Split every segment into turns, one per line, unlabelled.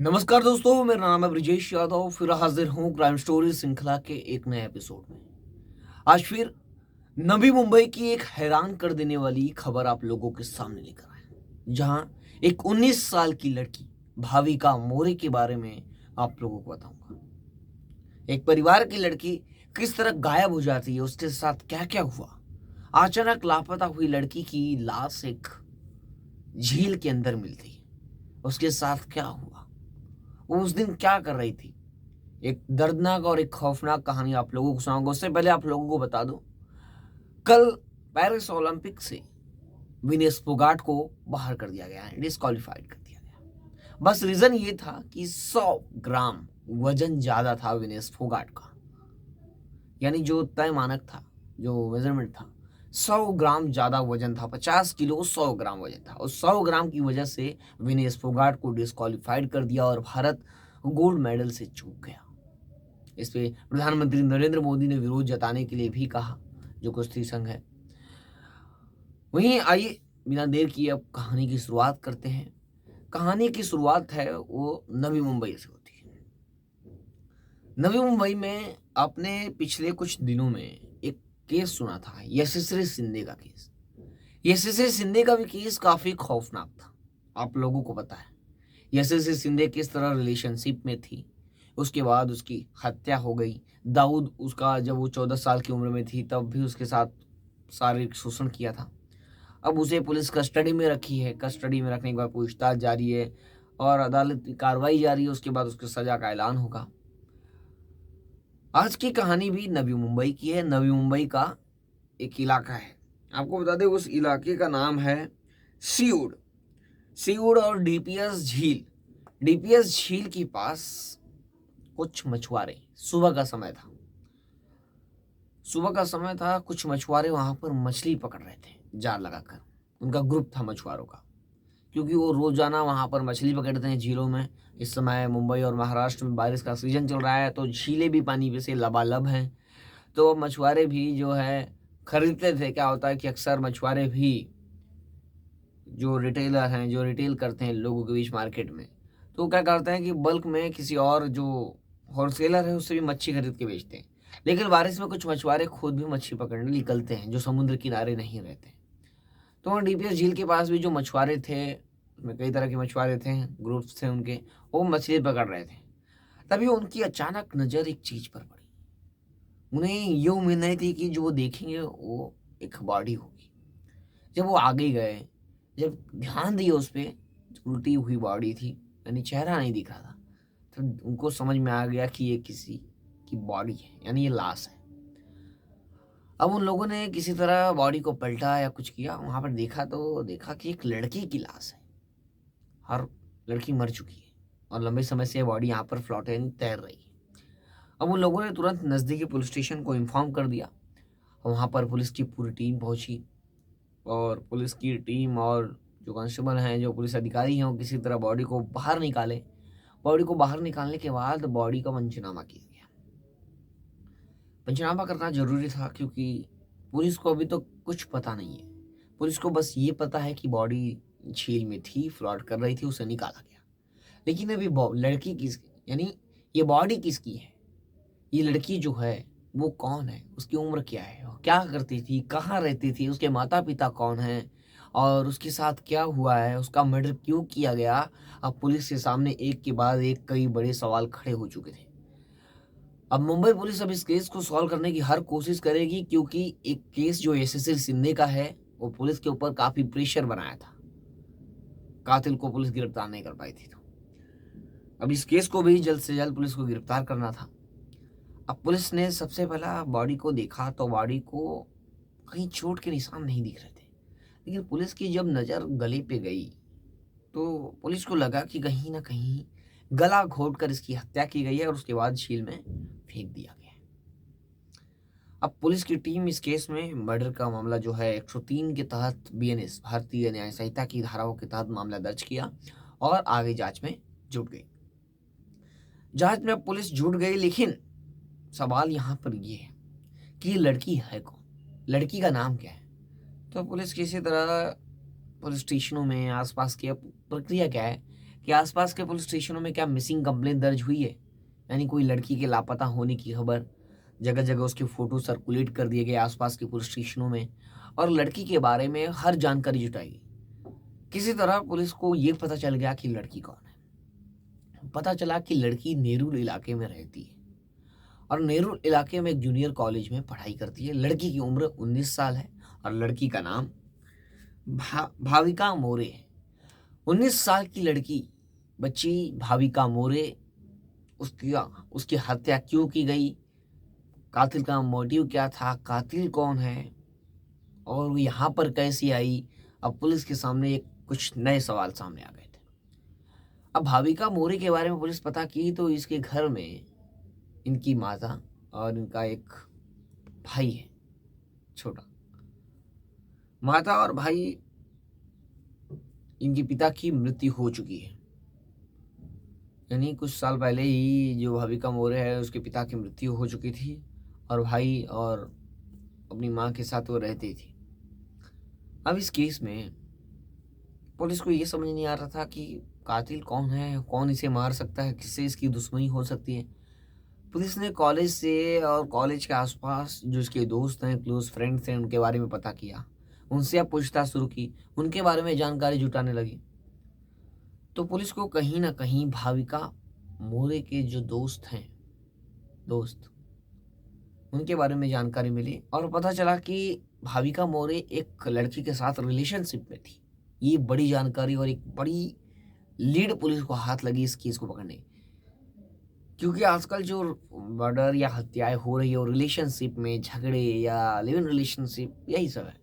नमस्कार दोस्तों, मेरा नाम है ब्रिजेश यादव। फिर हाजिर हूँ क्राइम स्टोरी श्रृंखला के एक नए एपिसोड में। आज फिर नवी मुंबई की एक हैरान कर देने वाली खबर आप लोगों के सामने लेकर आए, जहां एक 19 साल की लड़की भाविका मोरे के बारे में आप लोगों को बताऊंगा। एक परिवार की लड़की किस तरह गायब हो जाती है, उसके साथ क्या क्या हुआ। अचानक लापता हुई लड़की की लाश एक झील के अंदर मिलती है। उसके साथ क्या हुआ, वो उस दिन क्या कर रही थी। एक दर्दनाक और एक खौफनाक कहानी आप लोगों को सुनाऊंगा। उससे पहले आप लोगों को बता दूं, कल पेरिस ओलंपिक से विनेश फोगाट को बाहर कर दिया गया है, डिस्क्वालीफाइड कर दिया गया। बस रीजन ये था कि 100 ग्राम वजन ज्यादा था विनेश फोगाट का। यानी जो तय मानक था, जो मेजरमेंट था, 100 ग्राम ज्यादा वजन था। 50 किलो 100 ग्राम वजन था, और 100 ग्राम की वजह से विनेश फोगाट को डिस्क्वालीफाइड कर दिया और भारत गोल्ड मेडल से चूक गया। इस पे प्रधानमंत्री नरेंद्र मोदी ने विरोध जताने के लिए भी कहा, जो कुश्ती संघ है। वहीं आइए बिना देर किए अब कहानी की शुरुआत करते हैं। कहानी की शुरुआत है वो नवी मुंबई से होती है। नवी मुंबई में आपने पिछले कुछ दिनों में एक केस सुना था, यशस्वी शिंदे का केस। यशस्वी शिंदे का भी केस काफी खौफनाक था। आप लोगों को पता है यशस्वी शिंदे किस तरह रिलेशनशिप में थी, उसके बाद उसकी हत्या हो गई। दाऊद उसका जब वो 14 साल की उम्र में थी तब भी उसके साथ शारीरिक शोषण किया था। अब उसे पुलिस कस्टडी में रखी है। कस्टडी में रखने के बाद पूछताछ जारी है और अदालत की कार्रवाई जारी है। उसके बाद उसकी सजा का ऐलान होगा। आज की कहानी भी नवी मुंबई की है। नवी मुंबई का एक इलाका है, आपको बता दें उस इलाके का नाम है सीउड। सीउड और डीपीएस झील। डीपीएस झील के पास कुछ मछुआरे, सुबह का समय था। कुछ मछुआरे वहां पर मछली पकड़ रहे थे जाल लगाकर। उनका ग्रुप था मछुआरों का, क्योंकि वो रोजाना वहां पर मछली पकड़ते हैं झीलों में। इस समय मुंबई और महाराष्ट्र में बारिश का सीजन चल रहा है, तो झीलें भी पानी पे से लबालब हैं। तो मछुआरे भी जो है खरीदते थे। क्या होता है कि अक्सर मछुआरे भी जो रिटेलर हैं, जो रिटेल करते हैं लोगों के बीच मार्केट में, तो क्या करते हैं कि बल्क में किसी और जो होलसेलर है उससे भी मच्छी खरीद के बेचते हैं। लेकिन बारिश में कुछ मछुआरे खुद भी मच्छी पकड़ने निकलते हैं, जो समुद्र किनारे नहीं रहते। तो वहाँ डीपीएस झील के पास भी जो मछुआरे थे, उसमें कई तरह के मछुआरे थे, ग्रुप्स थे उनके, वो मछली पकड़ रहे थे। तभी उनकी अचानक नज़र एक चीज पर पड़ी। उन्हें ये उम्मीद नहीं थी कि जो वो देखेंगे वो एक बॉडी होगी। जब वो आगे गए, जब ध्यान दिए उस पे, उल्टी हुई बॉडी थी, यानी चेहरा नहीं दिख रहा था, तो उनको समझ में आ गया कि ये किसी की बॉडी है, यानी ये लाश है। अब उन लोगों ने किसी तरह बॉडी को पलटा या कुछ किया, वहां पर देखा तो देखा कि एक लड़की की लाश है। हर लड़की मर चुकी है और लंबे समय से बॉडी यहाँ पर फ्लोटिंग तैर रही है। अब उन लोगों ने तुरंत नज़दीकी पुलिस स्टेशन को इन्फॉर्म कर दिया। वहाँ पर पुलिस की पूरी टीम पहुंची, और पुलिस की टीम और जो कांस्टेबल हैं, जो पुलिस अधिकारी हैं, वो किसी तरह बॉडी को बाहर निकाले। बॉडी को बाहर निकालने के बाद बॉडी का पंचनामा किया गया। पंचनामा करना जरूरी था, क्योंकि पुलिस को अभी तो कुछ पता नहीं है। पुलिस को बस ये पता है कि बॉडी झील में थी, फ्लॉट कर रही थी, उसे निकाला गया। लेकिन अभी लड़की किस, यानी ये बॉडी किसकी है, ये लड़की जो है वो कौन है, उसकी उम्र क्या है, वो क्या करती थी, कहाँ रहती थी, उसके माता पिता कौन हैं, और उसके साथ क्या हुआ है, उसका मर्डर क्यों किया गया। अब पुलिस के सामने एक के बाद एक कई बड़े सवाल खड़े हो चुके थे। अब मुंबई पुलिस अब इस केस को सॉल्व करने की हर कोशिश करेगी, क्योंकि एक केस जो यशस्वी शिंदे का है वो पुलिस के ऊपर काफी प्रेशर बनाया था। कातिल को पुलिस गिरफ्तार नहीं कर पाई थी, तो अब इस केस को भी जल्द से जल्द पुलिस को गिरफ्तार करना था। अब पुलिस ने सबसे पहला बॉडी को देखा तो बॉडी को कहीं चोट के निशान नहीं दिख रहे थे। लेकिन पुलिस की जब नज़र गले पे गई तो पुलिस को लगा कि कहीं ना कहीं गला घोट कर इसकी हत्या की गई है और उसके बाद झील में फेंक दिया गया है। अब पुलिस की टीम इस केस में मर्डर का मामला जो है 103 के तहत बीएनएस भारतीय न्याय संहिता की धाराओं के तहत मामला दर्ज किया और आगे जांच में जुट गई। जांच में अब पुलिस जुट गई, लेकिन सवाल यहाँ पर ये है कि ये लड़की है कौन, लड़की का नाम क्या है। तो पुलिस किसी तरह पुलिस स्टेशनों में आसपास की अब प्रक्रिया क्या है कि आसपास के पुलिस स्टेशनों में क्या मिसिंग कंप्लेंट दर्ज हुई है, यानी कोई लड़की के लापता होने की खबर। जगह जगह उसके फोटो सर्कुलेट कर दिए गए आसपास के पुलिस स्टेशनों में और लड़की के बारे में हर जानकारी जुटाई गई। किसी तरह पुलिस को यह पता चल गया कि लड़की कौन है। पता चला कि लड़की नेहरू इलाके में रहती है और नेहरू इलाके में एक जूनियर कॉलेज में पढ़ाई करती है। लड़की की उम्र 19 साल है और लड़की का नाम भाविका मोरे है। 19 साल की लड़की बच्ची भाविका मोरे, उसकी हत्या क्यों की गई, कातिल का मोटिव क्या था, कातिल कौन है और वो यहाँ पर कैसी आई। अब पुलिस के सामने कुछ नए सवाल सामने आ गए थे। अब भाविका मोरे के बारे में पुलिस पता की तो इसके घर में इनकी माता और इनका एक भाई है छोटा। माता और भाई, इनके पिता की मृत्यु हो चुकी है, यानी कुछ साल पहले ही जो भाविका मोरे है उसके पिता की मृत्यु हो चुकी थी और भाई और अपनी माँ के साथ वो रहती थी। अब इस केस में पुलिस को ये समझ नहीं आ रहा था कि कातिल कौन है, कौन इसे मार सकता है, किससे इसकी दुश्मनी हो सकती है। पुलिस ने कॉलेज से और कॉलेज के आसपास जो इसके दोस्त हैं, क्लोज फ्रेंड्स हैं, उनके बारे में पता किया, उनसे अब पूछताछ शुरू की, उनके बारे में जानकारी जुटाने लगी। तो पुलिस को कहीं ना कहीं भाविका मोरे के जो दोस्त उनके बारे में जानकारी मिली और पता चला कि भाविका मोरे एक लड़की के साथ रिलेशनशिप में थी। ये बड़ी जानकारी और एक बड़ी लीड पुलिस को हाथ लगी इस केस को पकड़ने, क्योंकि आजकल जो मर्डर या हत्याएं हो रही है और रिलेशनशिप में झगड़े या लिव इन रिलेशनशिप यही सब है।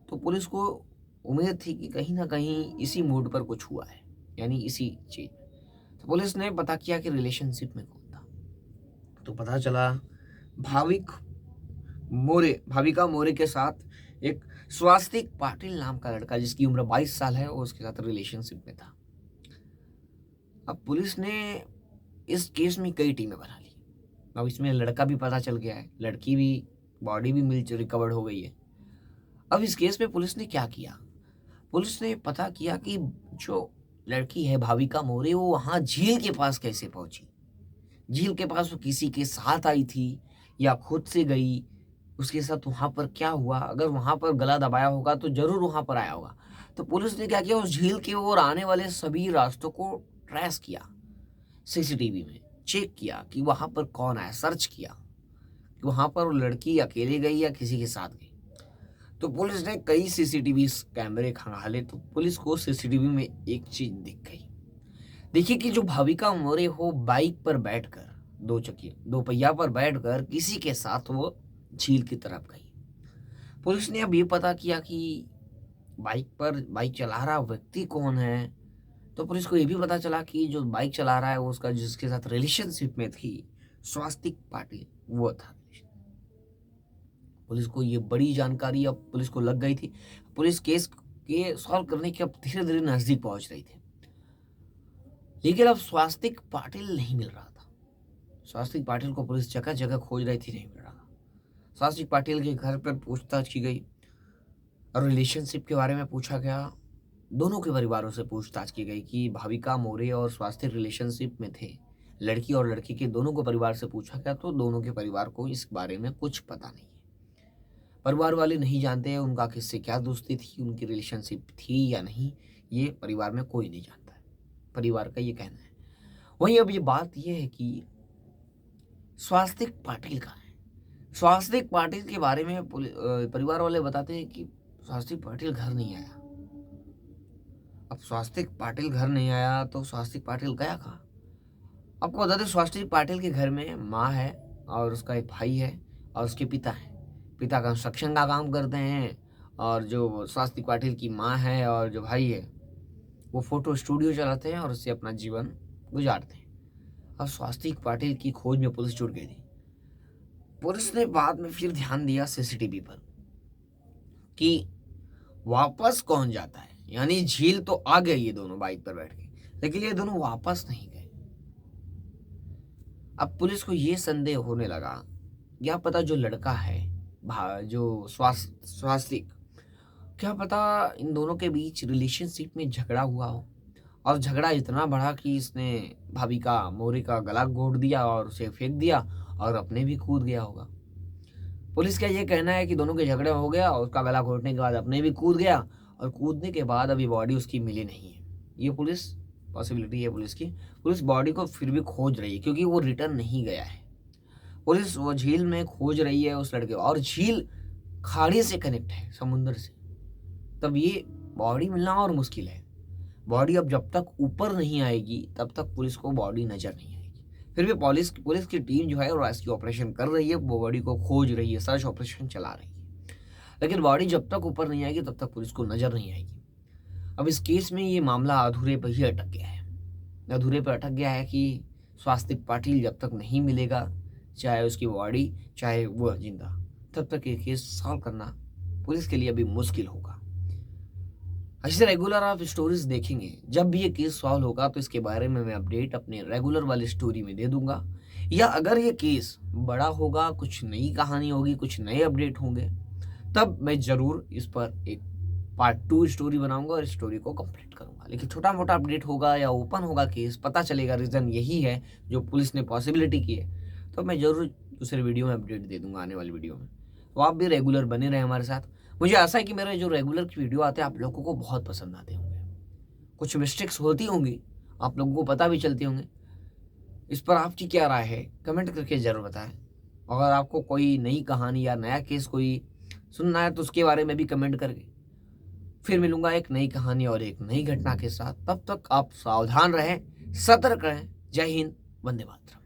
तो पुलिस को उम्मीद थी कि कहीं ना कहीं इसी मूड पर कुछ हुआ है, यानी इसी चीज। तो पुलिस ने पता किया कि रिलेशनशिप में कौन था। तो पता चला भाविका मोरे के साथ एक स्वास्तिक पाटिल नाम का लड़का जिसकी उम्र 22 साल है और उसके साथ रिलेशनशिप में था। अब पुलिस ने इस केस में कई टीमें बना ली। अब इसमें लड़का भी पता चल गया है, लड़की भी बॉडी भी मिल रिकवर्ड हो गई है। अब इस केस में पुलिस ने क्या किया, पुलिस ने पता किया कि जो लड़की है भाविका मोरे वो वहां झील के पास कैसे पहुंची। झील के पास वो किसी के साथ आई थी या खुद से गई, उसके साथ वहां पर क्या हुआ। अगर वहां पर गला दबाया होगा तो जरूर वहां पर आया होगा। तो पुलिस ने क्या किया, उस झील की ओर आने वाले सभी रास्तों को ट्रेस किया, सीसीटीवी में चेक किया कि वहां पर कौन आया, सर्च किया कि वहां पर वो लड़की अकेले गई या किसी के साथ गई। तो पुलिस ने कई सीसीटीवी कैमरे खंगाले तो पुलिस को सीसीटीवी में एक चीज दिख गई। देखिए कि जो भाविका मोरे हो बाइक पर बैठकर, दो पहिया पर बैठकर किसी के साथ वो झील की तरफ गई। पुलिस ने अब ये पता किया कि बाइक चला रहा व्यक्ति कौन है। तो पुलिस को ये भी पता चला कि जो बाइक चला रहा है वो उसका जिसके साथ रिलेशनशिप में थी स्वास्तिक पाटिल वो था। पुलिस को ये बड़ी जानकारी अब पुलिस को लग गई थी। पुलिस केस के सॉल्व करने के अब धीरे धीरे नजदीक पहुंच रही थी, लेकिन अब स्वास्तिक पाटिल नहीं मिल रहा था। स्वास्तिक पाटिल को पुलिस जगह जगह खोज रही थी, नहीं मिल रहा। स्वास्तिक पाटिल के घर पर पूछताछ की गई और रिलेशनशिप के बारे में पूछा गया। दोनों के परिवारों से पूछताछ की गई कि भाविका मोरे और स्वास्तिक रिलेशनशिप में थे। लड़की और लड़की के दोनों को परिवार से पूछा गया तो दोनों के परिवार को इस बारे में कुछ पता नहीं है। परिवार वाले नहीं जानते उनका किससे क्या दोस्ती थी, उनकी रिलेशनशिप थी या नहीं, ये परिवार में कोई नहीं जानता है, परिवार का ये कहना है। वहीं अब ये बात ये है कि स्वास्तिक पाटिल कहाँ है। स्वास्तिक पाटिल के बारे में परिवार वाले बताते हैं कि स्वास्तिक पाटिल घर नहीं आया। अब स्वास्तिक पाटिल घर नहीं आया तो स्वास्तिक पाटिल गया कहाँ। आपको बता दें स्वास्तिक पाटिल के घर में माँ है और उसका एक भाई है और उसके पिता है। पिता कंस्ट्रक्शन का काम करते हैं और जो स्वास्तिक पाटिल की माँ है और जो भाई है वो फोटो स्टूडियो चलाते हैं और उससे अपना जीवन गुजारते हैं। अब स्वास्तिक पाटिल की खोज में पुलिस जुट गई थी। पुलिस ने बाद में फिर ध्यान दिया सीसीटीवी पर कि वापस कौन जाता है, यानी झील तो आ गए ये दोनों बाइक पर बैठ के, लेकिन ये दोनों वापस नहीं गए। अब पुलिस को ये संदेह होने लगा, क्या पता जो लड़का है जो स्वास्तिक, क्या पता इन दोनों के बीच रिलेशनशिप में झगड़ा हुआ हो और झगड़ा इतना बढ़ा कि इसने भाभी मोरे का गला घोट दिया और उसे फेंक दिया और अपने भी कूद गया होगा। पुलिस का ये कहना है कि दोनों के झगड़े हो गया और उसका गला घोटने के बाद अपने भी कूद गया और कूदने के बाद अभी बॉडी उसकी मिली नहीं है। ये पुलिस पॉसिबिलिटी है पुलिस की। पुलिस बॉडी को फिर भी खोज रही है क्योंकि वो रिटर्न नहीं गया है। पुलिस वो झील में खोज रही है उस लड़के को, और झील खाड़ी से कनेक्ट है समुद्र से, तब ये बॉडी मिलना और मुश्किल है। बॉडी अब जब तक ऊपर नहीं आएगी तब तक पुलिस को बॉडी नजर नहीं आएगी। फिर भी पुलिस की टीम जो है वो रेस्क्यू ऑपरेशन कर रही है, वो बॉडी को खोज रही है, सर्च ऑपरेशन चला रही है, लेकिन बॉडी जब तक ऊपर नहीं आएगी तब तक पुलिस को नजर नहीं आएगी। अब इस केस में ये मामला अधूरे पर ही अटक गया है। अधूरे पर अटक गया है कि स्वास्तिक पाटिल जब तक नहीं मिलेगा, चाहे उसकी बॉडी चाहे वो जिंदा, तब तक ये केस सॉल्व करना पुलिस के लिए अभी मुश्किल होगा। ऐसे रेगुलर आप स्टोरीज देखेंगे, जब भी ये केस सॉल्व होगा तो इसके बारे में मैं अपडेट अपने रेगुलर वाली स्टोरी में दे दूंगा, या अगर ये केस बड़ा होगा, कुछ नई कहानी होगी, कुछ नए अपडेट होंगे, तब मैं जरूर इस पर एक पार्ट 2 स्टोरी बनाऊंगा और स्टोरी को कंप्लीट करूंगा। लेकिन छोटा मोटा अपडेट होगा या ओपन होगा केस, पता चलेगा रीजन यही है जो पुलिस ने पॉसिबिलिटी की है, तो मैं जरूर दूसरे वीडियो में अपडेट दे दूंगा आने वाली वीडियो में। तो आप भी रेगुलर बने रहे हमारे साथ। मुझे आशा है कि मेरे जो रेगुलर की वीडियो आते हैं आप लोगों को बहुत पसंद आते होंगे। कुछ मिस्टेक्स होती होंगी, आप लोगों को पता भी चलती होंगे। इस पर आपकी क्या राय है कमेंट करके जरूर बताएं। अगर आपको कोई नई कहानी या नया केस कोई सुनना है तो उसके बारे में भी कमेंट करके। फिर मिलूंगा एक नई कहानी और एक नई घटना के साथ। तब तक आप सावधान रहें, सतर्क रहें। जय हिंद, वंदे मातरम।